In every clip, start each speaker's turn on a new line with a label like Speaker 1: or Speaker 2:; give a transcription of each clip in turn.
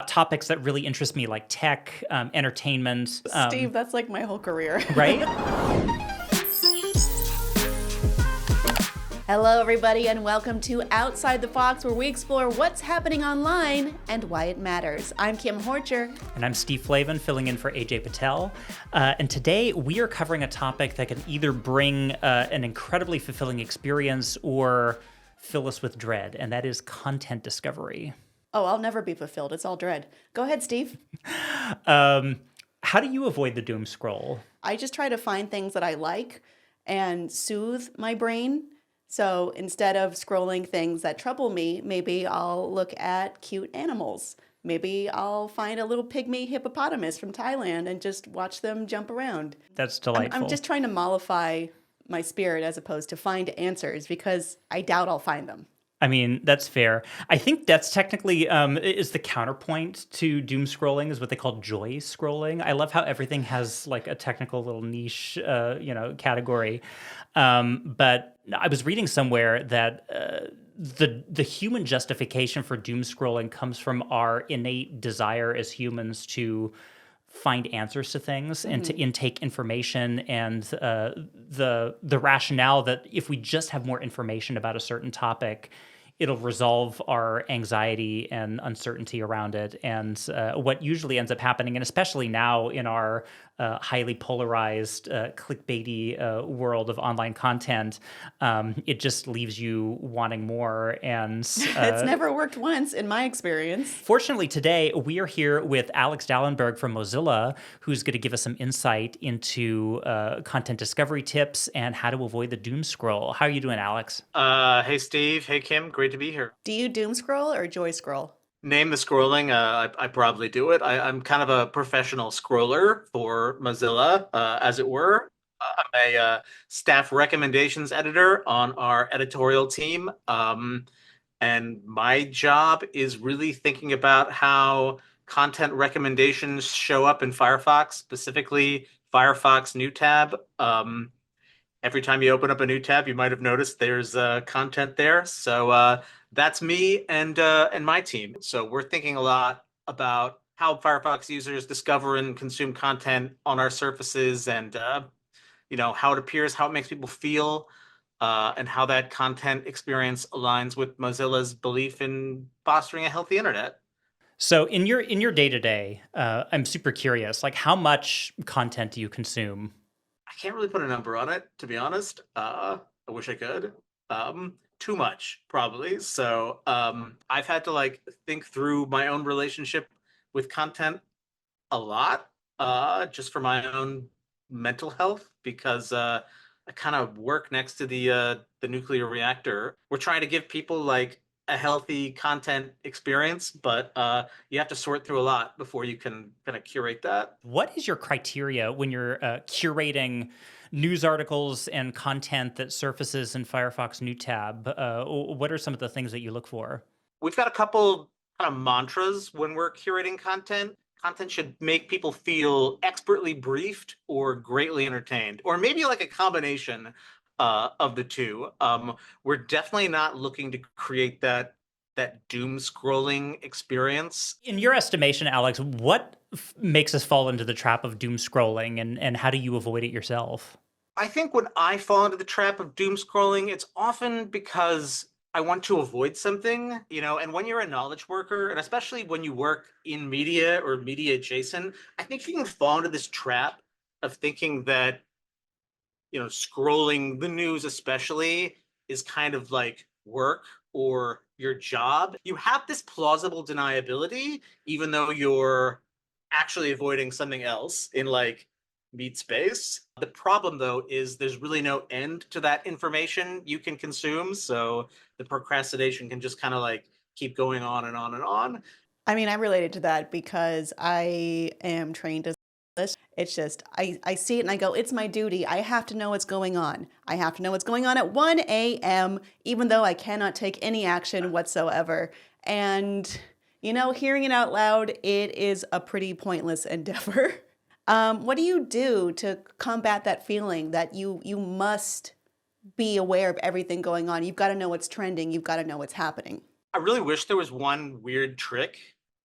Speaker 1: topics that really interest me, like tech, entertainment,
Speaker 2: Steve, that's like my whole career.
Speaker 1: right?
Speaker 2: Hello, everybody, and welcome to Outside the Fox, where we explore what's happening online and why it matters. I'm Kim Horcher.
Speaker 1: And I'm Steve Flavin, filling in for AJ Patel. And today we are covering a topic that can either bring an incredibly fulfilling experience or fill us with dread, and that is content discovery.
Speaker 2: Oh, I'll never be fulfilled. It's all dread. Go ahead, Steve.
Speaker 1: How do you avoid the doom scroll?
Speaker 2: I just try to find things that I like and soothe my brain. So instead of scrolling things that trouble me, maybe I'll look at cute animals. Maybe I'll find a little pygmy hippopotamus from Thailand and just watch them jump around.
Speaker 1: That's delightful.
Speaker 2: I'm just trying to mollify my spirit as opposed to find answers because I doubt I'll find them.
Speaker 1: I mean, that's fair. I think that's technically is the counterpoint to doom scrolling is what they call joy scrolling. I love how everything has like a technical little niche, category. But I was reading somewhere that the human justification for doom scrolling comes from our innate desire as humans to find answers to things and to intake information, and the rationale that if we just have more information about a certain topic, it'll resolve our anxiety and uncertainty around it. And what usually ends up happening, and especially now in our highly polarized, clickbaity world of online content, it just leaves you wanting more. And
Speaker 2: It's never worked once in my experience.
Speaker 1: fortunately, today we are here with Alex Dallenberg from Mozilla, who's going to give us some insight into content discovery tips and how to avoid the doom scroll. How are you doing, Alex?
Speaker 3: Hey Steve, hey Kim, great to be here.
Speaker 2: Do you doom scroll or joy scroll?
Speaker 3: Name the scrolling. I probably do it. I'm kind of a professional scroller for Mozilla, as it were. I'm a staff recommendations editor on our editorial team. And my job is really thinking about how content recommendations show up in Firefox, specifically Firefox new tab. Every time you open up a new tab, you might have noticed there's content there. So that's me and my team. So we're thinking a lot about how Firefox users discover and consume content on our surfaces, and how it appears, how it makes people feel, and how that content experience aligns with Mozilla's belief in fostering a healthy internet.
Speaker 1: So in your day-to-day, I'm super curious, like how much content do you consume?
Speaker 3: I can't really put a number on it, to be honest. I wish I could. Too much, probably. So I've had to like think through my own relationship with content a lot, just for my own mental health, because I kind of work next to the nuclear reactor. We're trying to give people like a healthy content experience, but you have to sort through a lot before you can kind of curate that.
Speaker 1: What is your criteria when you're curating news articles and content that surfaces in Firefox new tab? What are some of the things that you look for?
Speaker 3: We've got a couple kind of mantras when we're curating content. Content should make people feel expertly briefed or greatly entertained, or maybe like a combination of the two. We're definitely not looking to create that doom scrolling experience.
Speaker 1: In your estimation, Alex, what makes us fall into the trap of doom scrolling, and how do you avoid it yourself?
Speaker 3: I think when I fall into the trap of doom scrolling, it's often because I want to avoid something, and when you're a knowledge worker, and especially when you work in media or media adjacent, I think you can fall into this trap of thinking that, scrolling the news especially is kind of like work or your job. You have this plausible deniability, even though you're actually avoiding something else in like meat space. The problem though is there's really no end to that information you can consume. So the procrastination can just kind of like keep going on and on and on.
Speaker 2: I mean, I related to that because I am trained as this. It's just, I see it and I go, it's my duty. I have to know what's going on. I have to know what's going on at 1 a.m., even though I cannot take any action whatsoever. And, hearing it out loud, it is a pretty pointless endeavor. What do you do to combat that feeling that you must be aware of everything going on? You've got to know what's trending. You've got to know what's happening.
Speaker 3: I really wish there was one weird trick,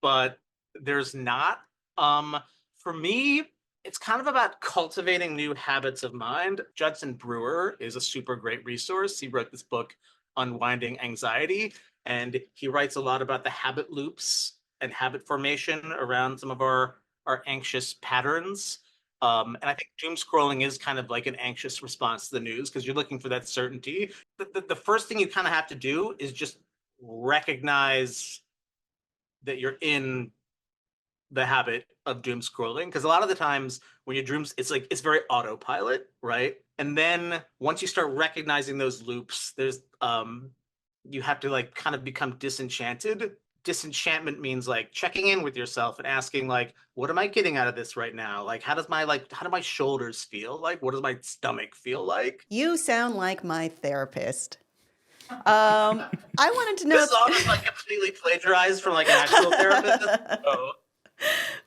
Speaker 3: but There's not. Um, for me, it's kind of about cultivating new habits of mind. Judson Brewer is a super great resource. He wrote this book, Unwinding Anxiety, and he writes a lot about the habit loops and habit formation around some of our anxious patterns. And I think doom scrolling is kind of like an anxious response to the news because you're looking for that certainty. The first thing you kind of have to do is just recognize that you're in the habit of doom scrolling because a lot of the times when you doom, it's like it's very autopilot, right? And then once you start recognizing those loops, there's you have to like kind of become disenchanted. Disenchantment means like checking in with yourself and asking like, what am I getting out of this right now? Like how do my shoulders feel? Like what does my stomach feel like?
Speaker 2: You sound like my therapist. I wanted to know
Speaker 3: This is all just like completely plagiarized from like an actual therapist. Oh.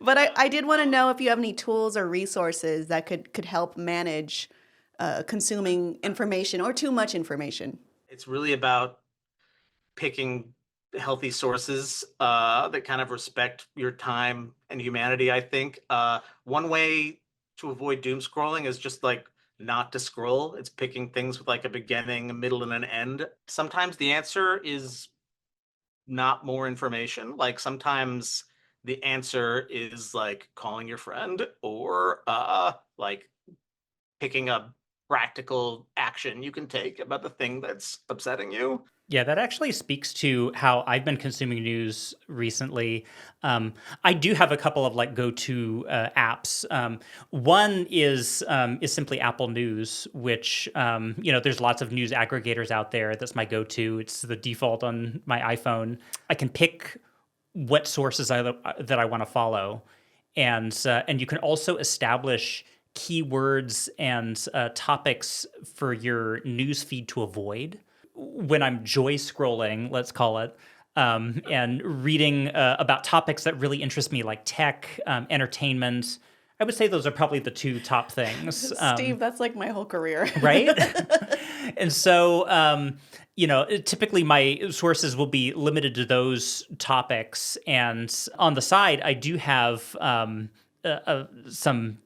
Speaker 2: but I did want to know if you have any tools or resources that could help manage consuming information or too much information.
Speaker 3: It's really about picking healthy sources that kind of respect your time and humanity, I think. One way to avoid doom scrolling is just like not to scroll. It's picking things with like a beginning, a middle, and an end. Sometimes the answer is not more information. Like sometimes the answer is like calling your friend or like picking a practical action you can take about the thing that's upsetting you.
Speaker 1: Yeah, that actually speaks to how I've been consuming news recently. I do have a couple of like go-to apps. One is simply Apple News, which there's lots of news aggregators out there. That's my go-to. It's the default on my iPhone. I can pick what sources that I want to follow, and you can also establish keywords and topics for your news feed to avoid when I'm joy scrolling, let's call it, and reading about topics that really interest me, like tech, entertainment. I would say those are probably the two top things.
Speaker 2: Steve, that's like my whole career.
Speaker 1: Right? And so, typically my sources will be limited to those topics. And on the side, I do have some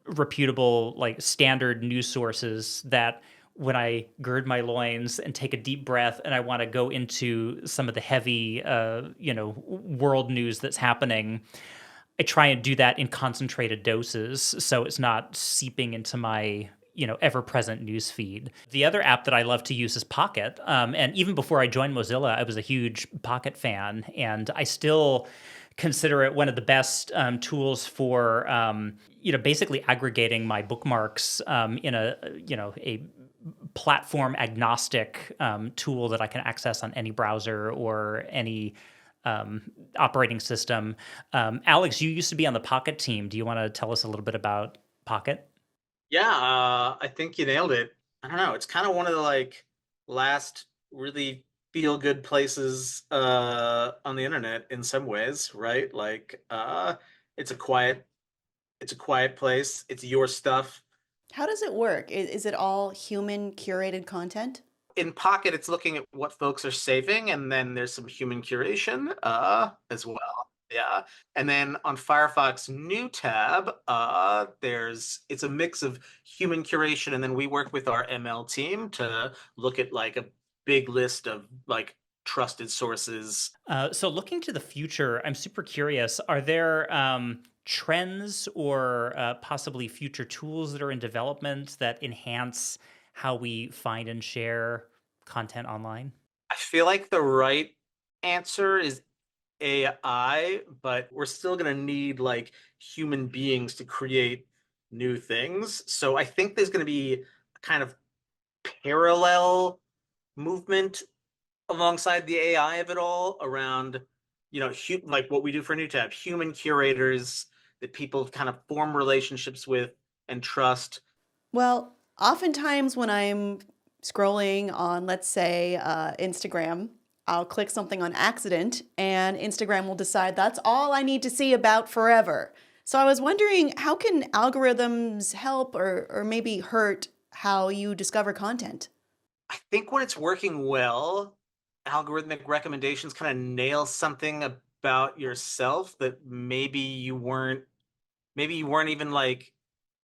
Speaker 1: reputable, like standard news sources that when I gird my loins and take a deep breath and I want to go into some of the heavy, world news that's happening, I try and do that in concentrated doses so it's not seeping into my ever-present news feed. The other app that I love to use is Pocket. And even before I joined Mozilla, I was a huge Pocket fan, and I still consider it one of the best tools for basically aggregating my bookmarks in a platform agnostic tool that I can access on any browser or any operating system. Alex, you used to be on the Pocket team. Do you want to tell us a little bit about Pocket?
Speaker 3: Yeah, I think you nailed it. I don't know. It's kind of one of the like last really feel good places on the internet in some ways, right? Like it's a quiet it's a quiet place. It's your stuff.
Speaker 2: How does it work? Is it all human curated content?
Speaker 3: In Pocket, it's looking at what folks are saving, and then there's some human curation as well. Yeah. And then on Firefox new tab, it's a mix of human curation, and then we work with our ML team to look at like a big list of like trusted sources.
Speaker 1: So looking to the future, I'm super curious. Are there trends or possibly future tools that are in development that enhance how we find and share content online?
Speaker 3: I feel like the right answer is AI, but we're still going to need like human beings to create new things. So I think there's going to be a kind of parallel movement alongside the AI of it all around, like what we do for New Tab, human curators that people kind of form relationships with and trust.
Speaker 2: Well, oftentimes when I'm scrolling on, let's say, Instagram, I'll click something on accident and Instagram will decide that's all I need to see about forever. So I was wondering, how can algorithms help or maybe hurt how you discover content?
Speaker 3: I think when it's working well, algorithmic recommendations kind of nail something about yourself that maybe you weren't even like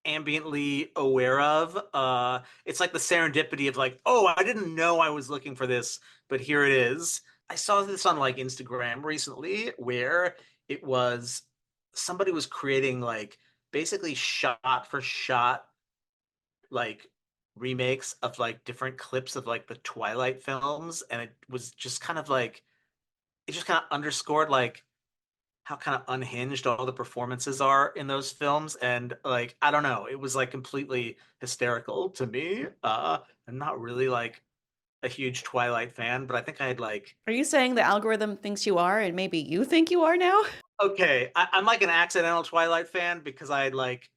Speaker 3: ambiently aware of. It's like the serendipity of like, oh, I didn't know I was looking for this, but here it is. I saw this on like Instagram recently where it was somebody was creating like basically shot for shot like remakes of like different clips of like the Twilight films, and it was just kind of like it just kind of underscored like how kind of unhinged all the performances are in those films. And like I don't know, it was like completely hysterical to me. I'm not really like a huge Twilight fan, but I think I had like
Speaker 2: Are you saying the algorithm thinks you are and maybe you think you are now?
Speaker 3: okay, I'm like an accidental Twilight fan because I had like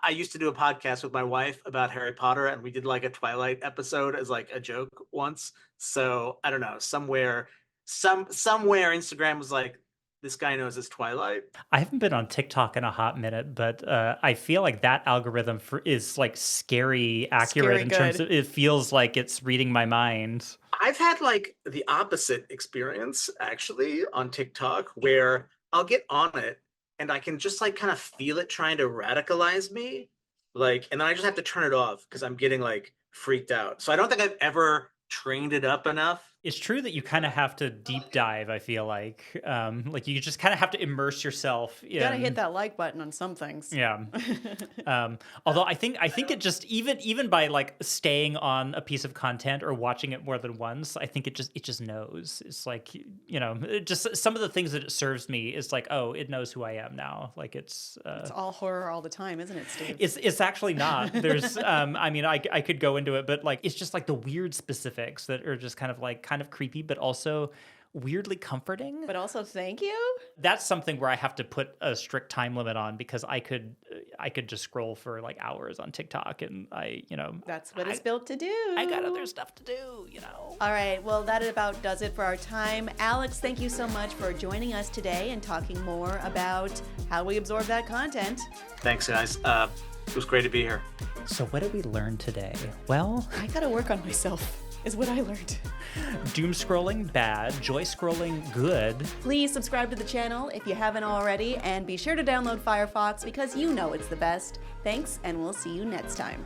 Speaker 3: I used to do a podcast with my wife about Harry Potter, and we did like a Twilight episode as like a joke once. So I don't know, somewhere Instagram was like, this guy knows his Twilight.
Speaker 1: I haven't been on TikTok in a hot minute, but I feel like that algorithm is like scary accurate
Speaker 2: Scary
Speaker 1: in terms
Speaker 2: good.
Speaker 1: of it feels like it's reading my mind.
Speaker 3: I've had like the opposite experience actually on TikTok where I'll get on it and I can just like kind of feel it trying to radicalize me. Like, and then I just have to turn it off because I'm getting like freaked out. So I don't think I've ever trained it up enough.
Speaker 1: It's true that you kind of have to deep dive, I feel like you just kind of have to immerse yourself
Speaker 2: You gotta hit
Speaker 1: in.
Speaker 2: that like button on some things.
Speaker 1: Yeah. Although I think it just even by like staying on a piece of content or watching it more than once, I think it just knows. It's like it just some of the things that it serves me is like, oh, it knows who I am now. Like
Speaker 2: It's all horror all the time, isn't it, Steve?
Speaker 1: it's actually not. There's I mean I could go into it, but like it's just like the weird specifics that are just kind of creepy, but also weirdly comforting.
Speaker 2: But also, thank you.
Speaker 1: That's something where I have to put a strict time limit on because I could just scroll for like hours on TikTok and
Speaker 2: That's what it's built to do.
Speaker 1: I got other stuff to do.
Speaker 2: All right, well, that about does it for our time. Alex, thank you so much for joining us today and talking more about how we absorb that content.
Speaker 3: Thanks, guys. It was great to be here.
Speaker 1: So what did we learn today? Well,
Speaker 2: I gotta work on myself, is what I learned.
Speaker 1: doom scrolling bad, joy scrolling good.
Speaker 2: Please subscribe to the channel if you haven't already, and be sure to download Firefox because you know it's the best. Thanks, and we'll see you next time.